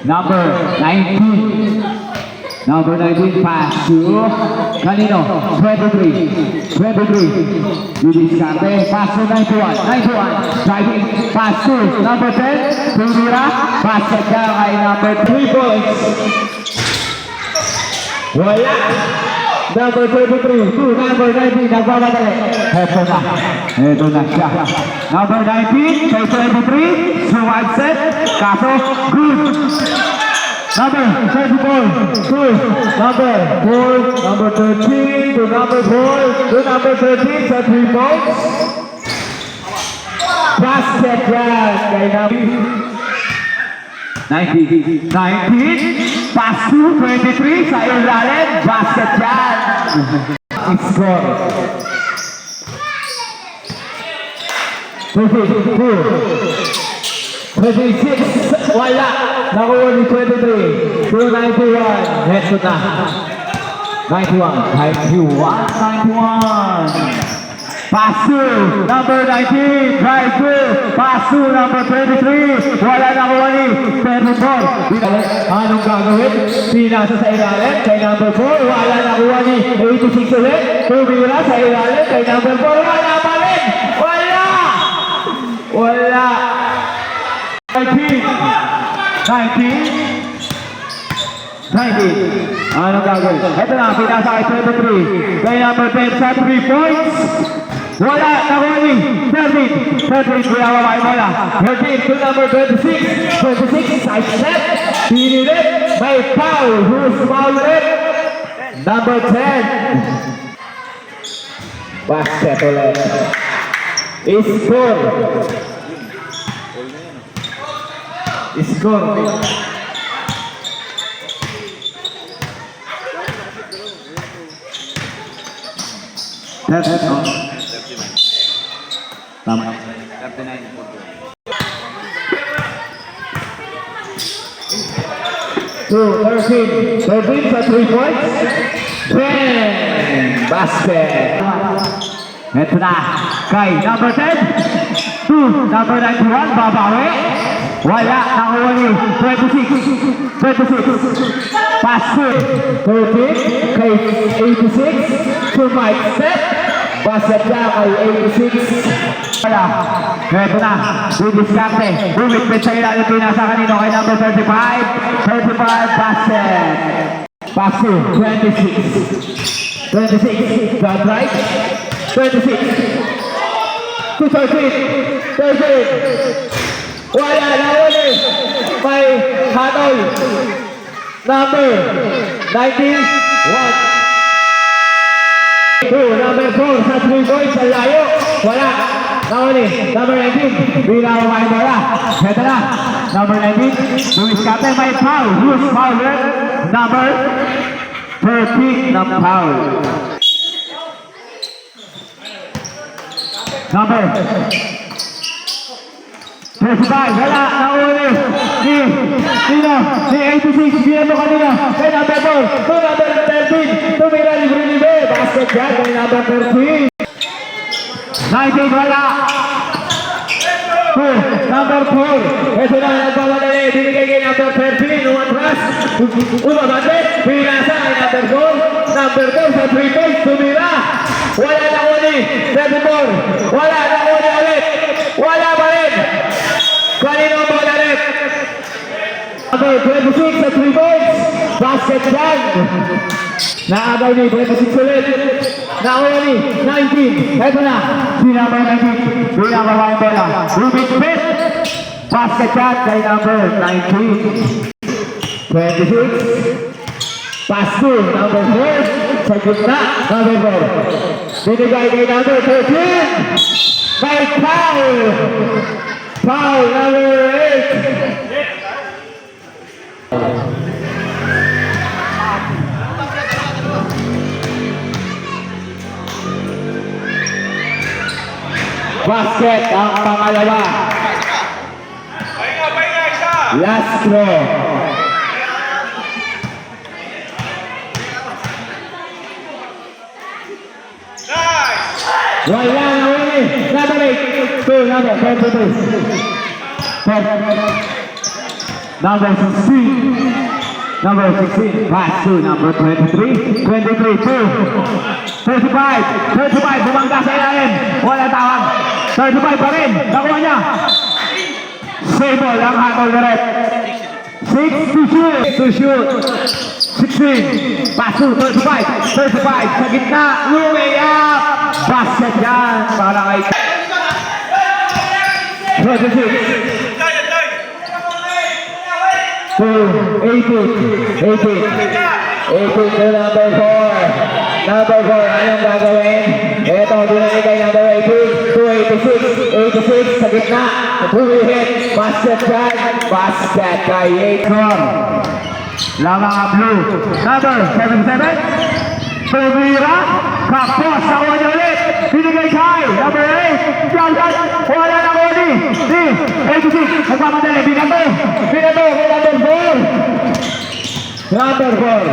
Number 19. Number 19 pass to Canino. 23. 23. Didiskarte. Pass to 91. 91. Driving. Pass to number 10. Tumira. Pass down ay number 3 points. Wala. Number 23 to number 19. Nagbabatali. Ito na siya. Number 19 kay 23. So one set. Kaso good. Number 34 to number 4. Number 13 to number 4 to number 13 sa 3 points. Basket yan kay number 19. Pass to 23 sa ilalim. Basket yan. Score. 36. Wala. Nakuha ni 23. 291. Head to na. 91. 91. Pass to number 19. Drive to. Pass to number 23. Wala nakuha ni 34. Anong gagawin? Pinasa sa ilalim kay number 4. Wala nakuha ni 86 ulit. Tumira sa ilalim kay number 4. Wala pa rin. Wala. 19. Anong gagawin? Ito na, pinasa kay 23. Kay number 10 sa 3 points. Wala, nakuha ni 13. 13, kuya mabay bola. 13 to number 26. 26, side step. Pinilit. May foul. Who's foul it? Number 10. Basket ulit. Score. That's all. Tama. 13 sa 3 points. 10. Basket. Ito na. Kay number 10. To number 91. Babawi. Wala. Nakuha ni 26. Pass to 13. Kay 86. To Mike Step. Basket na kay 86. Wala. Ito na. Didiskarte. Bumikpit sa ilalim. Pinasa kanino kay number 35. 35. Basket. Pass to 26. 26. Got right. 26. To 13. Wala na ulit. May Hanoi. Number 19. 1. Number 4 sa 3 points sa layo. Wala. Nauli. Number 19. Bilang may bola. Ito na. Number 19. Luis Capel may foul. Who's foul? Number 13 na foul. Number 35. Wala. Nauli. Sino? Si 86. Bigyan mo kanina. Kay number 4. To number 13. Tumira libre-libre. Basket yan kay number 13. 19. Wala. Number 4. Ito na nagbawadali. Binigay kay number 13. Umatras. Umabate. Pinasa kay number 4. Number 4 sa 3 points. Tumira. Wala na uli. 34. Wala na uli ulit. Wala pa rin. Kanino ang bola rin? Number 26 sa 3 points. Basket yan. Naagaw ni 26 ulit. Nakuha ni 19. Ito na. Si number 19. Binababa yung bola. Rubik Pitt. Basket yan kay number 19. 26. Pass to number 4. Sa gitna. Number 4. Binigay kay number 13. May foul. Foul number 8. Basket ang pangalawa. Last throw. Wala na uli. Number 8. Number 23. Number 16. Number 16. Pass to number 23. 23 to 35. 35. Bumangga sa ilalim. Wala tawag. 35 pa rin. Nakuha niya. Sable ang hatol na red. 6 to shoot. To shoot. 16. Pass to 35. 35. Sa gitna. Way up. Basket yan. Para kay 26. 18 to number 4. Number 4, anong gagawin? Ito, dinali kay number 18 to 86. Sa gitna. Hit. Basket yan. Basket kay 8. Lamang ang blue. Number 77. Tumira. Kapos. Nakuha niya ulit. Binigay kay number 8. Johnson. Wala na uli. 86. Nagpapadali. Binato. Binato. Number 4. Number 4.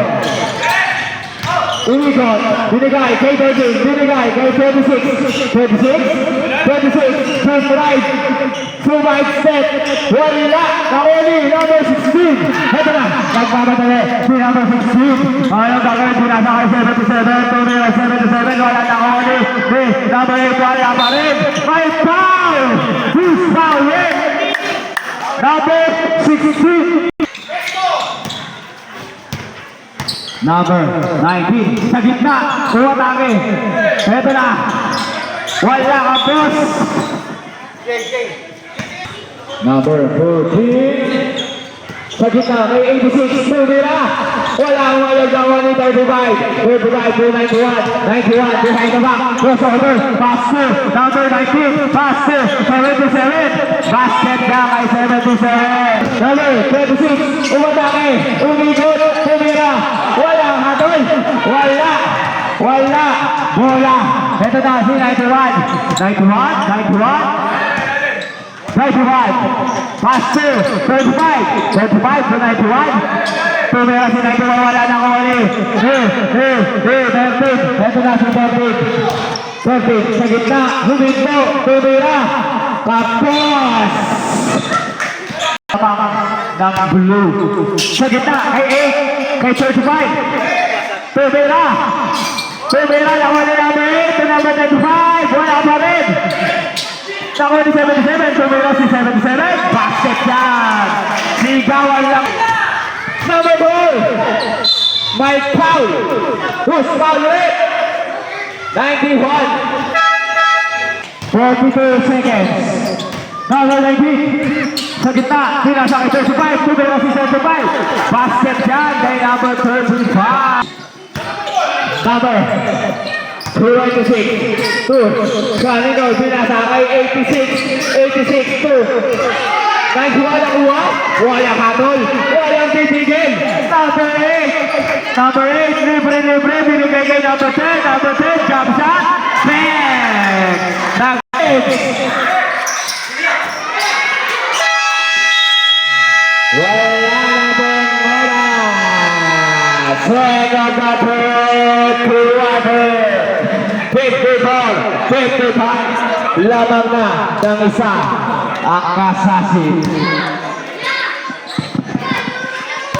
Umikot. Binigay kay 13. Binigay kay 26. 26. Turn right. Sumite step. Wala. Nauli. Number 16. Ito na. Nagpapadali. Si number 16. Ayaw gagawin. Pinasa kay 77. Tumira 77. Wala na uli. Number 8. Wala pa rin. May foul. Who's fouling? Number 16. Number 19. Sa gitna. Uwatake. Ito na. Wala ka, boss. Number 14. Sa gitna. May 86. Tumira. Wala ang malagawa ni 35. 35 to 91. 91. Behind the back. Crossover. Pass to. Number 19. Pass to 77. Basket na kay 77. Number 26. Umatake. Umikot. Tumira. Wala ang hatol. Wala. Wala. Bola. Ito na si 91. 91. Pass to 35. 35 to 91. Tumira si 91. Wala na kumuli. 13. Ito na si 13. 13. Sa gitna. Huminto. Tumira. Kapos. Ng blue. Sa gitna. Kay 8. Kay 35. Tumira. Tumira. Nakuha ni number 8. To number 25. Wala pa rin. Nakuha ni 77. Tumira si 77. Basket yan. Sigawan lang. Number 4. Mike Paul. Who's foul rate? 91. 42 seconds. Number 19. Sa gitna. Pinasa kay 35. Tumira si 75. Basket yan kay number 35. Number 26. 2. Kanino. Pinasa kay 86. 86. 2. 91 ang uwa. Walang hatol. Walang titigil. Number 8. Number 8. Libre. Binigay kay number 10. Number 10. Jump shot. Bang! Number 8. Wala na pong oras. Second quarter. 54. 55. Lamang na ng isa. Ang kasasin.